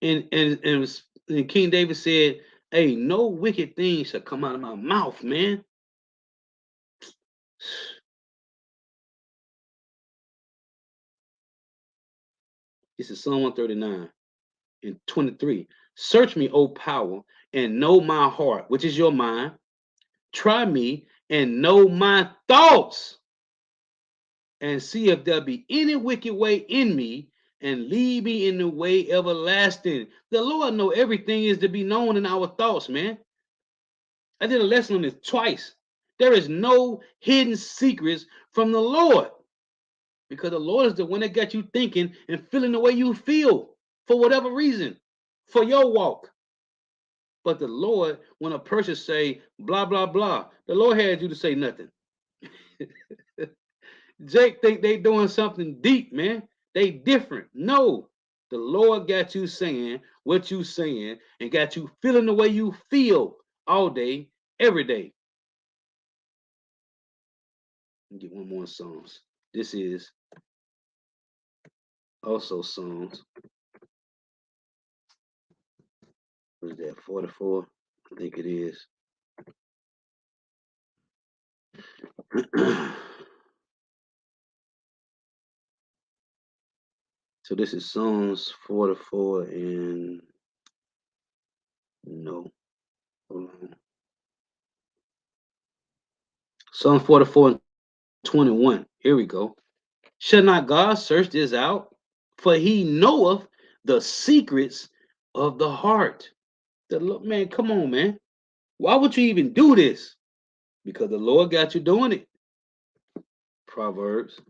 Speaker 1: And King David said, Hey, no wicked thing shall come out of my mouth, man. This is Psalm 139 and 23. Search me, O power, and know my heart, which is your mind. Try me and know my thoughts, and see if there be any wicked way in me, and lead me in the way everlasting. The Lord know everything is to be known in our thoughts, man. I did a lesson on this twice. There is no hidden secrets from the Lord, because the Lord is the one that got you thinking and feeling the way you feel for whatever reason, for your walk. But the Lord, when a person say blah blah blah, the Lord had you to say nothing. Jake think they doing something deep, man. They different. No, the Lord got you saying what you saying and got you feeling the way you feel all day, every day. Get one more Psalms. This is also Psalms. What is that? 44? I think it is. So this is Psalms 44 and no, hold on. Psalms 44 and 21. Here we go. Shall not God search this out? For he knoweth the secrets of the heart. Man, come on, man. Why would you even do this? Because the Lord got you doing it. Proverbs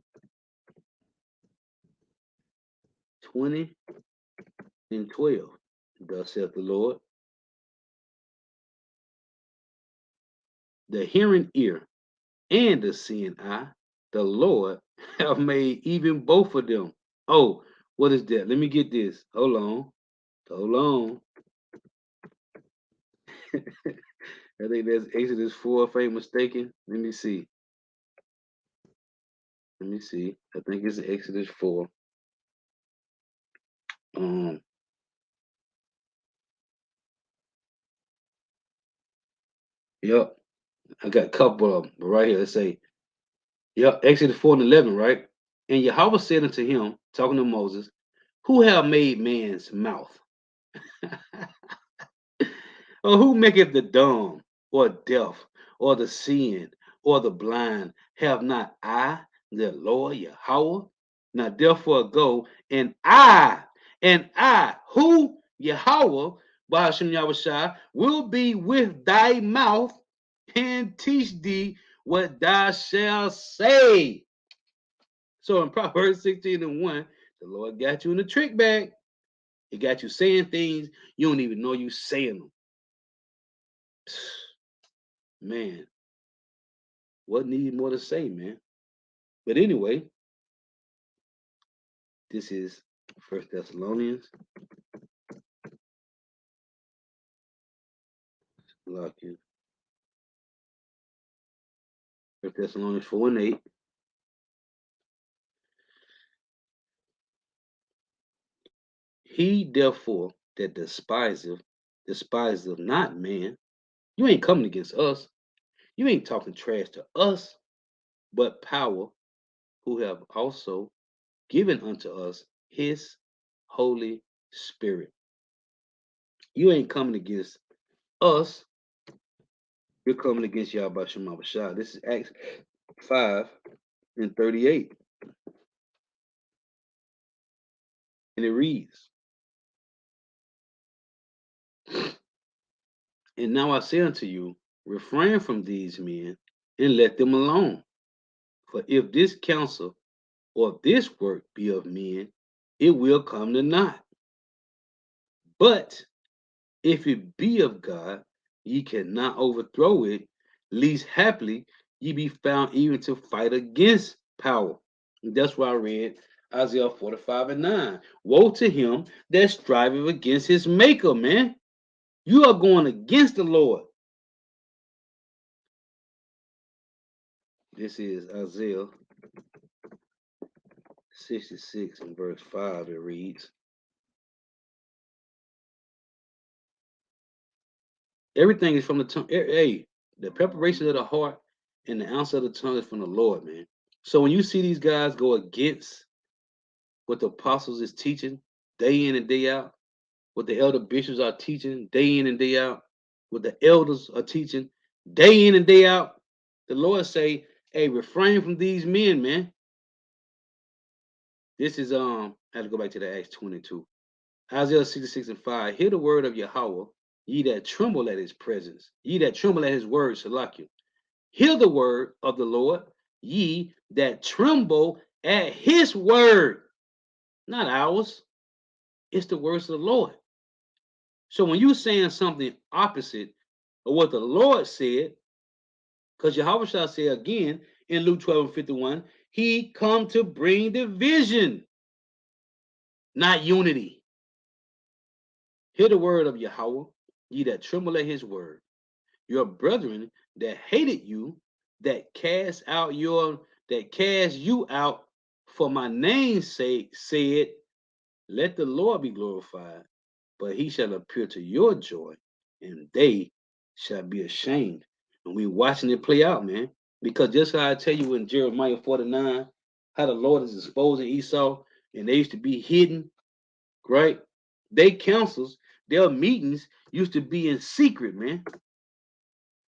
Speaker 1: 20 and 12. Thus saith the Lord. The hearing ear and the seeing eye, the Lord have made even both of them. Oh, what is that? Let me get this. Hold on. Hold on. I think that's Exodus 4, if I ain't mistaken. Let me see. Let me see. I think it's Exodus 4. Um, yep. I got a couple of them right here. Let's say, yep, Exodus 4 and 11, right? And Yahweh said unto him, talking to Moses, who have made man's mouth? Or who maketh the dumb, or deaf, or the seeing, or the blind? Have not I, the Lord Yahweh? Now therefore go, and I, who Yahweh, Bahashem Yahushua, will be with thy mouth and teach thee what thou shalt say. So in Proverbs 16 and 1, the Lord got you in the trick bag. He got you saying things you don't even know you saying them. Man, what need more to say, man? But anyway, this is First Thessalonians. Lock you. First Thessalonians 4 and 8. He therefore that despiseth not man. You ain't coming against us. You ain't talking trash to us, but power, who have also given unto us his Holy Spirit. You ain't coming against us. You're coming against Yahweh Shema Bashah. This is Acts 5 and 38. And it reads, and now I say unto you, refrain from these men and let them alone. For if this counsel or this work be of men, it will come to naught. But if it be of God, ye cannot overthrow it, least happily ye be found even to fight against power. And that's why I read Isaiah 45 and 9. Woe to him that striveth against his maker, man. You are going against the Lord. This is Isaiah 66 and verse 5. It reads, Everything is from the tongue. Hey, the preparation of the heart and the answer of the tongue is from the Lord, man. So when you see these guys go against what the apostles is teaching day in and day out, what the elder bishops are teaching day in and day out, what the elders are teaching day in and day out, the Lord say, hey, refrain from these men, man. This is I have to go back to the Acts 22. Isaiah 66 and 5. Hear the word of Yahweh, ye that tremble at his presence, ye that tremble at his word, Salakia. Hear the word of the Lord, ye that tremble at his word, not ours. It's the words of the Lord. So when you're saying something opposite of what the Lord said, because Yahweh shall say again in Luke 12 and 51, he come to bring division, not unity. Hear the word of Yahweh, ye that tremble at his word. Your brethren that hated you, that cast you out for my name's sake, said, let the Lord be glorified, but he shall appear to your joy, and they shall be ashamed. And we watching it play out, man. Because just how I tell you in Jeremiah 49, how the Lord is exposing Esau, and they used to be hidden, right? They councils, their meetings used to be in secret, man.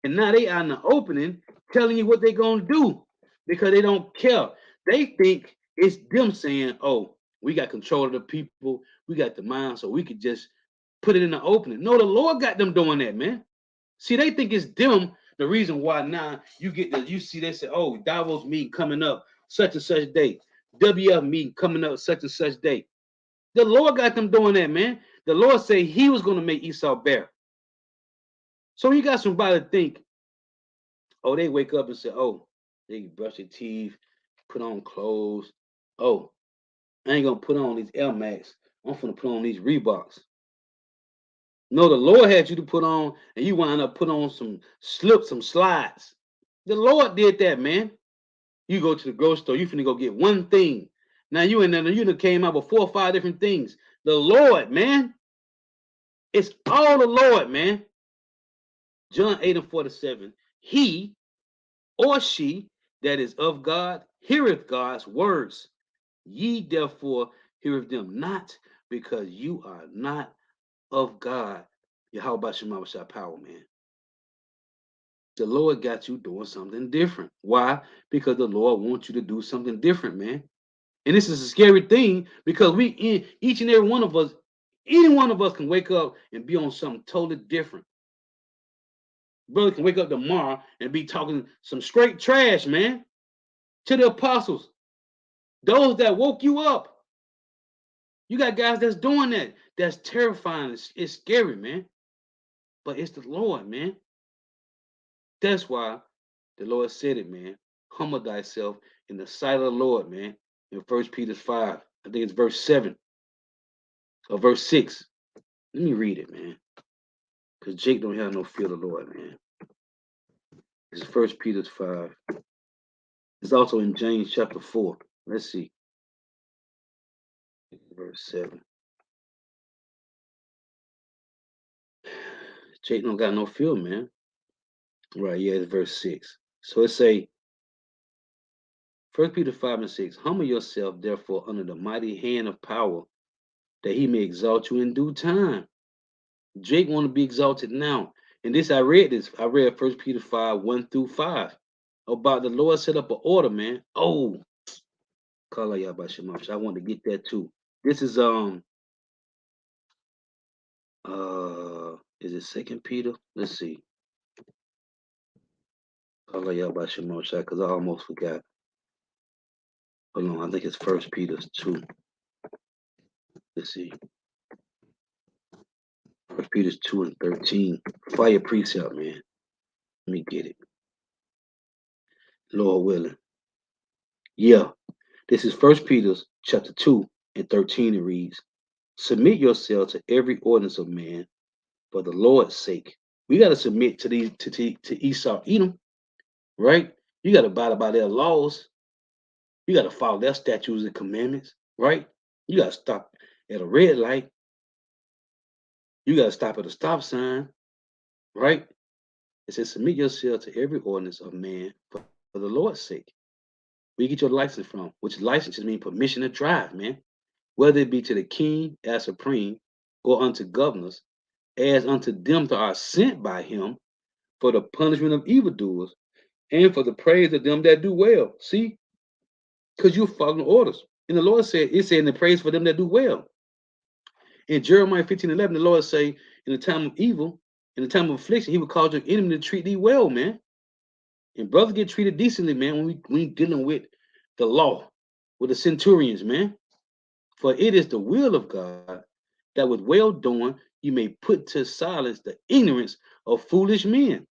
Speaker 1: And now they out in the opening telling you what they're gonna do because they don't care. They think it's them saying, oh, we got control of the people, we got the mind, so we could just put it in the opening. No, the Lord got them doing that, man. See, they think it's them the reason why now you see they say, oh, Davos meeting coming up such and such day, WF meeting coming up such and such day. The Lord got them doing that, man. The Lord said he was gonna make Esau bear. So you got somebody to think, oh, they wake up and say, oh, they brush their teeth, put on clothes. Oh, I ain't gonna put on these Air Max. I'm gonna put on these Reeboks. No, the Lord had you to put on, and you wind up put on some slips, some slides. The Lord did that, man. You go to the grocery store, you finna go get one thing. Now you in there, you done came out with 4 or 5 different things. The Lord, man. It's all the Lord, man. John 8 and 47. He or she that is of God heareth God's words. Ye therefore heareth them not, because you are not of God. Yahweh Shema power, man. The Lord got you doing something different. Why? Because the Lord wants you to do something different, man. And this is a scary thing because each and every one of us, any one of us can wake up and be on something totally different. Brother can wake up tomorrow and be talking some straight trash, man, to the apostles, those that woke you up. You got guys that's doing that. That's terrifying. It's scary, man. But it's the Lord, man. That's why the Lord said it, man. Humble thyself in the sight of the Lord, man. In 1 Peter 5, I think it's verse 7 or verse 6. Let me read it, man. Because Jake don't have no fear of the Lord, man. It's 1 Peter 5. It's also in James chapter 4. Let's see. Verse 7. Jake don't got no fear, man. Right, yeah, it's verse 6. So it say, 1 Peter 5 and 6, humble yourself, therefore, under the mighty hand of power, that he may exalt you in due time. Jake want to be exalted now. And I read 1 Peter 5, 1 through 5, about the Lord set up an order, man. Oh, I want to get that too. This is is it 2 Peter? Let's see. Because I almost forgot. Hold on, I think it's 1 Peter 2. Let's see. 1 Peter 2 and 13. Fire precept, man. Let me get it. Lord willing. Yeah. This is 1 Peter chapter 2 and 13. It reads, submit yourself to every ordinance of man for the Lord's sake. We got to submit to these to Esau, Edom, right? You got to abide by their laws. You got to follow their statutes and commandments, right? You got to stop at a red light. You got to stop at a stop sign. right? It says, submit yourself to every ordinance of man for the Lord's sake. Where you get your license from, which license just means permission to drive, man. Whether it be to the king as supreme, or unto governors, as unto them that are sent by him for the punishment of evildoers, and for the praise of them that do well. See, because you're following orders. And the Lord said, it said in the praise for them that do well. In Jeremiah 15:11, the Lord say, in the time of evil, in the time of affliction, he would cause your enemy to treat thee well, man. And brothers get treated decently, man, when we dealing with the law, with the centurions, man. For it is the will of God that with well doing you may put to silence the ignorance of foolish men.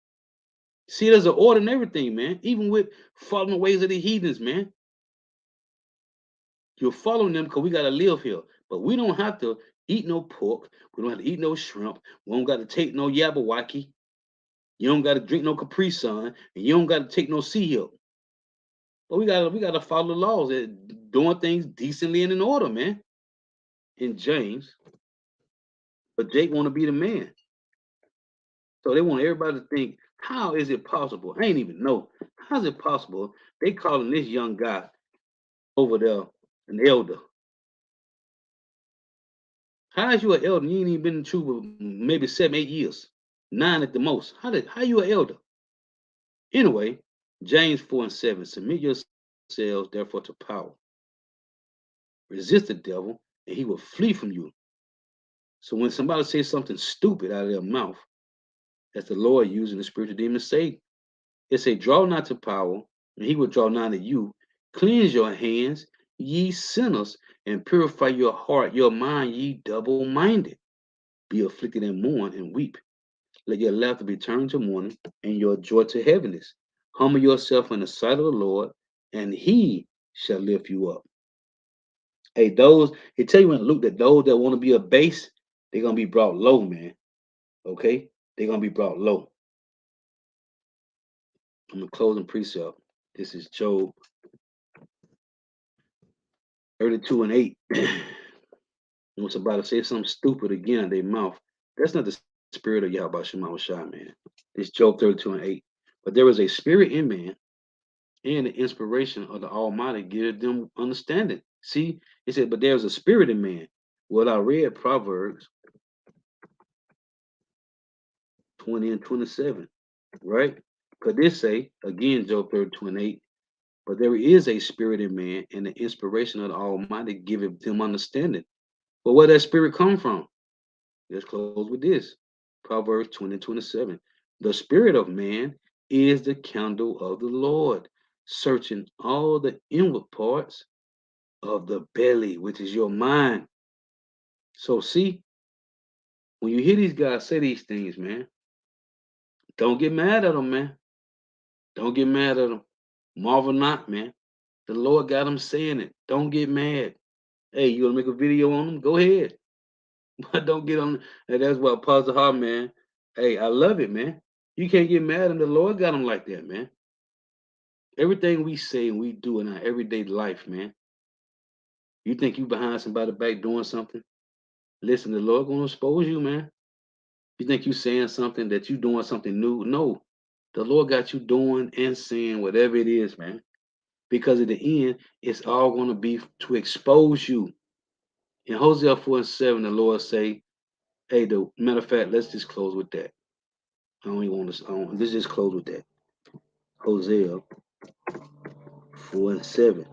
Speaker 1: See, there's an order in everything, man. Even with following the ways of the heathens, man. You're following them because we got to live here. But we don't have to eat no pork. We don't have to eat no shrimp. We don't got to take no yabawaki. You don't got to drink no Capri Sun. And you don't got to take no sea hill. But we gotta follow the laws and doing things decently and in order, man. In James. But Jake want to be the man. So they want everybody to think, how is it possible? I ain't even know. How is it possible? They calling this young guy over there an elder. How is you an elder? You ain't even been in true for maybe 7, 8 years. 9 at the most. How you an elder? Anyway, James 4:7. Submit yourselves therefore to power. Resist the devil, and he will flee from you. So when somebody says something stupid out of their mouth, that's the Lord using the spiritual demon Satan. It say, draw not to power, and he will draw nigh to you. Cleanse your hands, ye sinners, and purify your heart, your mind, ye double-minded. Be afflicted and mourn and weep. Let your laughter be turned to mourning, and your joy to heaviness. Humble yourself in the sight of the Lord, and he shall lift you up. Hey, those, he tell you in Luke that those that want to be a base, they're going to be brought low, man. Okay? They're going to be brought low. I'm going to close in precept. This is Job 32:8. What's about to say something stupid again in their mouth. That's not the spirit of Yahweh Shema Shai, man. It's Job 32:8. But there is a spirit in man, and the inspiration of the Almighty give them understanding. See, it said, but there's a spirit in man. Well, I read Proverbs 20 and 27, right? Because this say, again, Job 32:8, but there is a spirit in man, and the inspiration of the Almighty giveth them understanding. But where that spirit come from? Let's close with this. Proverbs 20:27. The spirit of man is the candle of the Lord, searching all the inward parts of the belly, which is your mind. So see, when you hear these guys say these things, man, don't get mad at them, man. Don't get mad at them. Marvel not, man. The Lord got them saying it. Don't get mad. Hey, you want to make a video on them? Go ahead. But don't get on. And that's why Apostle Hart, man. Hey, I love it, man. You can't get mad at them. The Lord got them like that, man. Everything we say and we do in our everyday life, man. You think you behind somebody back doing something? Listen, the Lord gonna expose you, man. You think you saying something that you doing something new? No, the Lord got you doing and saying whatever it is, man. Because at the end, it's all gonna be to expose you. In Hosea 4:7, the Lord say, "Hey, the matter of fact, let's just close with that. I don't even want to. Let's just close with that. Hosea 4:7.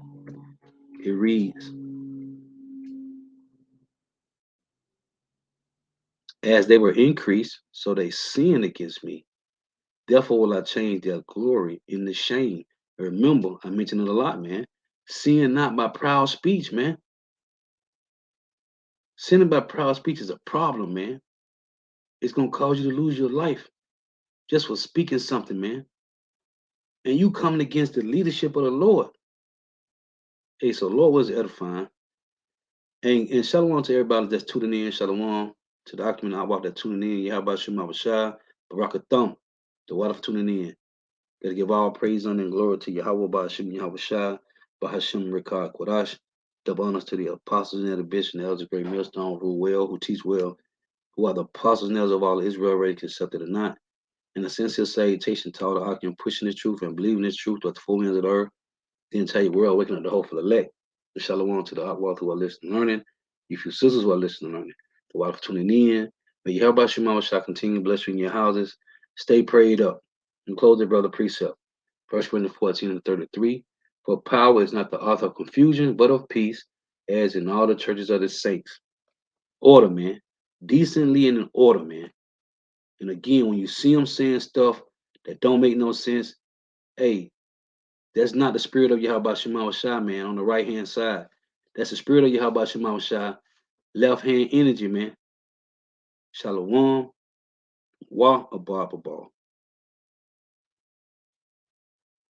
Speaker 1: It reads, "As they were increased, so they sinned against me. Therefore will I change their glory into shame." Remember, I mentioned it a lot, man. Sin not by proud speech, man. Sinning by proud speech is a problem, man. It's gonna cause you to lose your life just for speaking something, man. And you coming against the leadership of the Lord. Hey, so Lord was edifying. And shalom to everybody that's tuning in. Shalom to the document I walk that tuning in. Yahweh Shema Shai, Barakathum, the water for tuning in. Gotta give all praise, honor, and glory to Yahweh Ba'ashim Yahweh Shai, Bahashim Rikah Quadash. Double honors to the apostles and the bishops and the elders of Great Millstone who teach well, who are the apostles and elders of all Israel, already accepted or not. and a sincere salutation to all the Akim pushing this truth and believing this truth throughout the four winds of the earth. Then tell you world waking up the hopeful elect. And shalom to the Akwal who are listening and learning. You few sisters who are listening and learning. The wife for tuning in. May you help out your mama shall continue to bless you in your houses. Stay prayed up. And close the brother precept. 1 Corinthians 14 and 33. For power is not the author of confusion, but of peace, as in all the churches of the saints. Order, man. Decently and in order, man. And again, when you see them saying stuff that don't make no sense, hey, that's not the spirit of Yahweh Shema Shai, man, on the right hand side. That's the spirit of Yahweh Shema Shai, left hand energy, man. Shalom, wa abba.